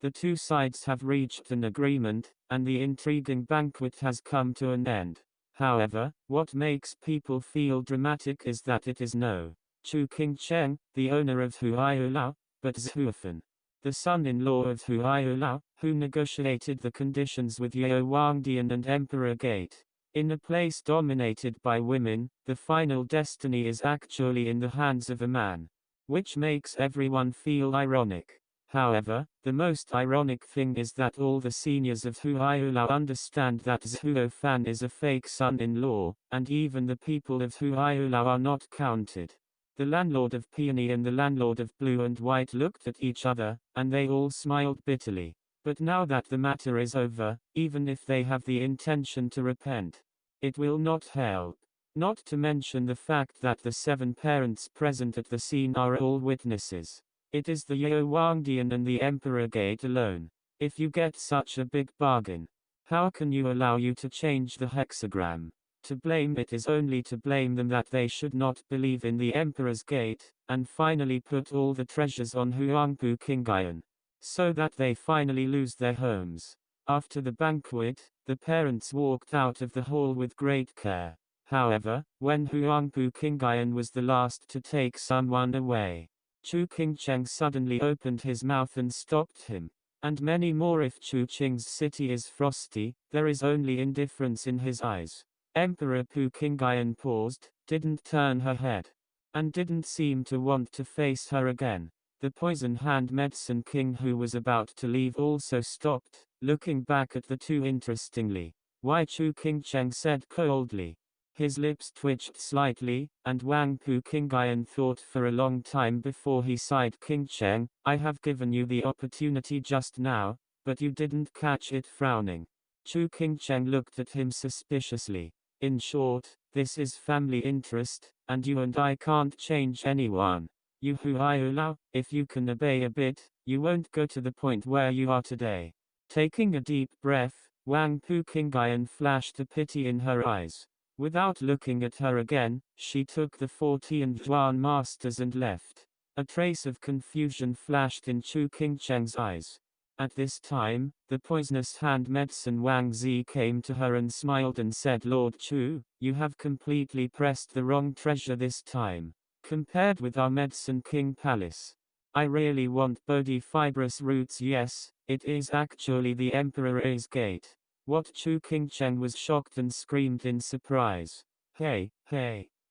The two sides have reached an agreement, and the intriguing banquet has come to an end. However, what makes people feel dramatic is that it is no Chu Qingcheng, the owner of Huaiyulao, but Zhuo Fan, the son-in-law of Huaiyulao, who negotiated the conditions with Yao Wangdian and Emperor Gate. In a place dominated by women, the final destiny is actually in the hands of a man. Which makes everyone feel ironic. However, the most ironic thing is that all the seniors of Huaiyulao understand that Zhuo Fan is a fake son-in-law, and even the people of Huaiyulao are not counted. The landlord of Peony and the landlord of Blue and White looked at each other, and they all smiled bitterly. But now that the matter is over, even if they have the intention to repent, it will not help. Not to mention the fact that the 7 parents present at the scene are all witnesses. It is the Yao Wangdian and the Emperor Gate alone. If you get such a big bargain, how can you allow you to change the hexagram? To blame it is only to blame them that they should not believe in the Emperor's Gate, and finally put all the treasures on Huangpu Qingyan, so that they finally lose their homes. After the banquet, the parents walked out of the hall with great care. However, when Huangpu Qingyan was the last to take someone away, Chu Qingcheng suddenly opened his mouth and stopped him. And many more. If Chu Qing's city is frosty, there is only indifference in his eyes. Emperor Pu Qingyan paused, didn't turn her head, and didn't seem to want to face her again. The poison hand medicine king who was about to leave also stopped, looking back at the two interestingly. Why? Chu Qingcheng said coldly. His lips twitched slightly, and Wang Pu Qingyan thought for a long time before he sighed. Qingcheng, I have given you the opportunity just now, but you didn't catch it. Frowning, Chu Qingcheng looked at him suspiciously. In short, this is family interest, and you and I can't change anyone. You Huaiyulao, if you can obey a bit, you won't go to the point where you are today. Taking a deep breath, Wang Pu Qingyan flashed a pity in her eyes. Without looking at her again, she took the 14 Zhuan masters and left. A trace of confusion flashed in Chu Qingcheng's eyes. At this time, the poisonous hand medicine Wang Zi came to her and smiled and said, Lord Chu, you have completely pressed the wrong treasure this time. Compared with our medicine king palace, I really want Bodhi fibrous roots. Yes, it is actually the Emperor's Gate. What? Chu Qingcheng was shocked and screamed in surprise. Hey,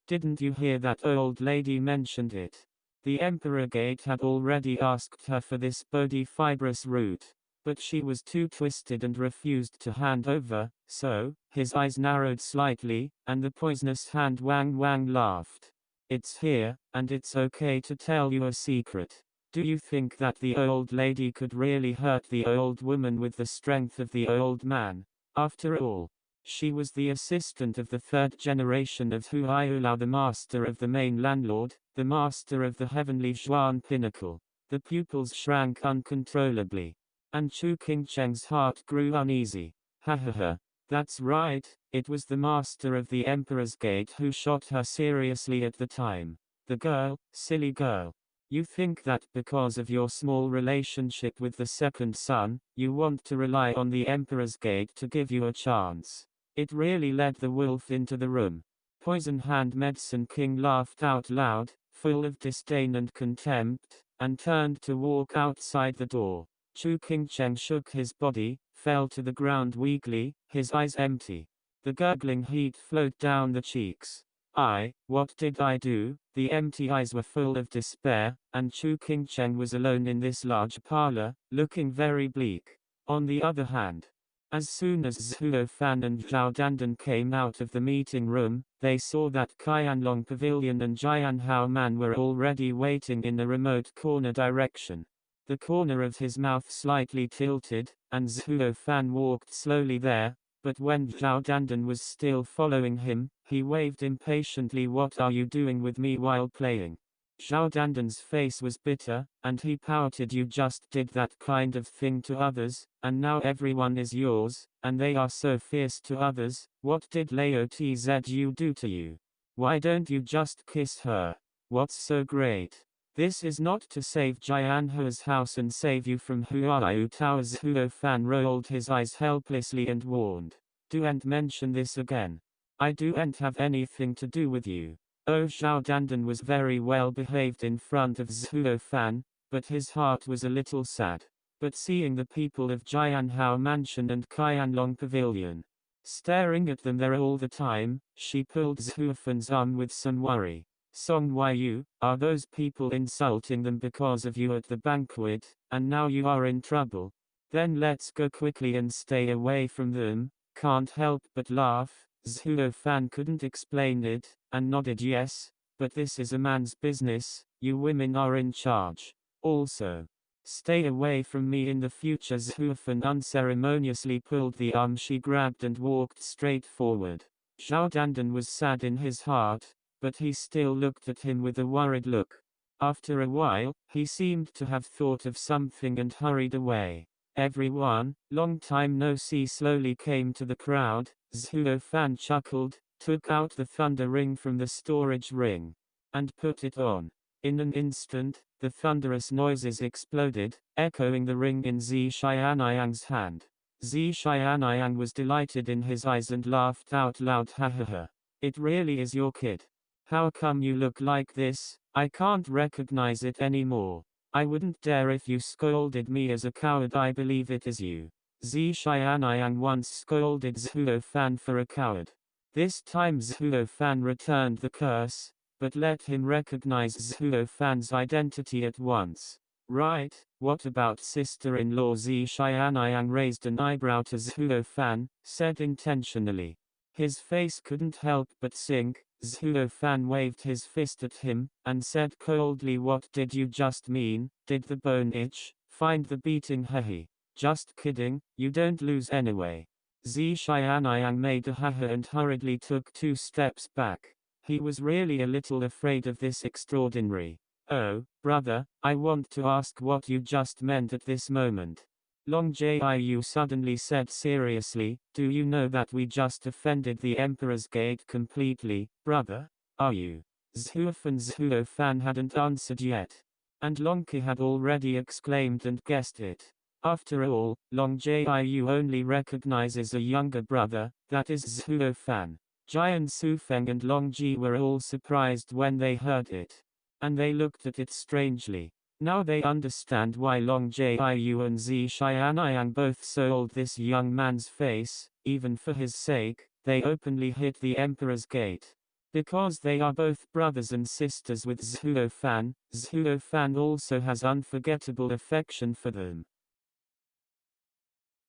didn't you hear that old lady mentioned it? The Emperor Gate had already asked her for this Bodhi fibrous root, but she was too twisted and refused to hand over, so, his eyes narrowed slightly, and the poisonous hand Wang laughed. It's here, and it's okay to tell you a secret. Do you think that the old lady could really hurt the old woman with the strength of the old man? After all, she was the assistant of the 3rd generation of Huaiyulao, the master of the main landlord, the master of the heavenly Zhuan pinnacle. The pupils shrank uncontrollably, and Chu Qingcheng's heart grew uneasy. Ha, that's right, it was the master of the Emperor's Gate who shot her seriously at the time. The girl, silly girl. You think that because of your small relationship with the second son, you want to rely on the Emperor's Gate to give you a chance. It really led the wolf into the room. Poison Hand Medicine King laughed out loud, full of disdain and contempt, and turned to walk outside the door. Chu Qingcheng shook his body, fell to the ground weakly, his eyes empty. The gurgling heat flowed down the cheeks. What did I do? The empty eyes were full of despair, and Chu Qingcheng was alone in this large parlor, looking very bleak. On the other hand, as soon as Zhuo Fan and Zhao Dandan came out of the meeting room, they saw that Qianlong Pavilion and Jianhao Man were already waiting in a remote corner direction. The corner of his mouth slightly tilted, and Zhuo Fan walked slowly there, but when Zhao Dandan was still following him, he waved impatiently. What are you doing with me while playing? Zhao Dandan's face was bitter, and he pouted. You just did that kind of thing to others, and now everyone is yours, and they are so fierce to others. What did Lao Tzu do to you? Why don't you just kiss her? What's so great? This is not to save Jianhua's house and save you from Huaiyu Tower. Zhuo Fan rolled his eyes helplessly and warned. Don't mention this again. I don't have anything to do with you. Oh, Zhao Dandan was very well behaved in front of Zhuo Fan, but his heart was a little sad. But seeing the people of Jianhao Mansion and Qianlong Pavilion staring at them there all the time, she pulled Zhuo Fan's arm with some worry. Song Yu, are those people insulting them because of you at the banquet, and now you are in trouble? Then let's go quickly and stay away from them. Can't help but laugh. Zhuo Fan couldn't explain it, and nodded yes, but this is a man's business, you women are in charge. Also, stay away from me in the future. Zhuo Fan unceremoniously pulled the arm she grabbed and walked straight forward. Zhao Dandan was sad in his heart, but he still looked at him with a worried look. After a while, he seemed to have thought of something and hurried away. Everyone, long time no see, slowly came to the crowd. Zhuo Fan chuckled, took out the thunder ring from the storage ring, and put it on. In an instant, the thunderous noises exploded, echoing the ring in Zi Xianyang's hand. Zi Xianyang was delighted in his eyes and laughed out loud. Ha ha ha. It really is your kid. How come you look like this? I can't recognize it anymore. I wouldn't dare if you scolded me as a coward. I believe it is you. Zi Xianyang once scolded Zhuo Fan for a coward. This time Zhuo Fan returned the curse, but let him recognize Zhuo Fan's identity at once. Right, what about sister-in-law? Zi Xianyang raised an eyebrow to Zhuo Fan, said intentionally. His face couldn't help but sink. Zhuo Fan waved his fist at him, and said coldly, what did you just mean? Did the bone itch? Find the beating. Hehe. Just kidding, you don't lose anyway. Zi Xianyang made a haha and hurriedly took 2 steps back. He was really a little afraid of this extraordinary. Oh, brother, I want to ask what you just meant at this moment. Long Jiu suddenly said seriously, do you know that we just offended the Emperor's gate completely, brother? Are you? Zhuo Fan hadn't answered yet. And Long Qi had already exclaimed and guessed it. After all, Long Jiu only recognizes a younger brother, that is Zhuo Fan. Jian Sufeng and Long Ji were all surprised when they heard it. And they looked at it strangely. Now they understand why Long Jiu and Zi Xianyang both sold this young man's face. Even for his sake, they openly hit the Emperor's gate. Because they are both brothers and sisters with Zhuo Fan, Zhuo Fan also has unforgettable affection for them.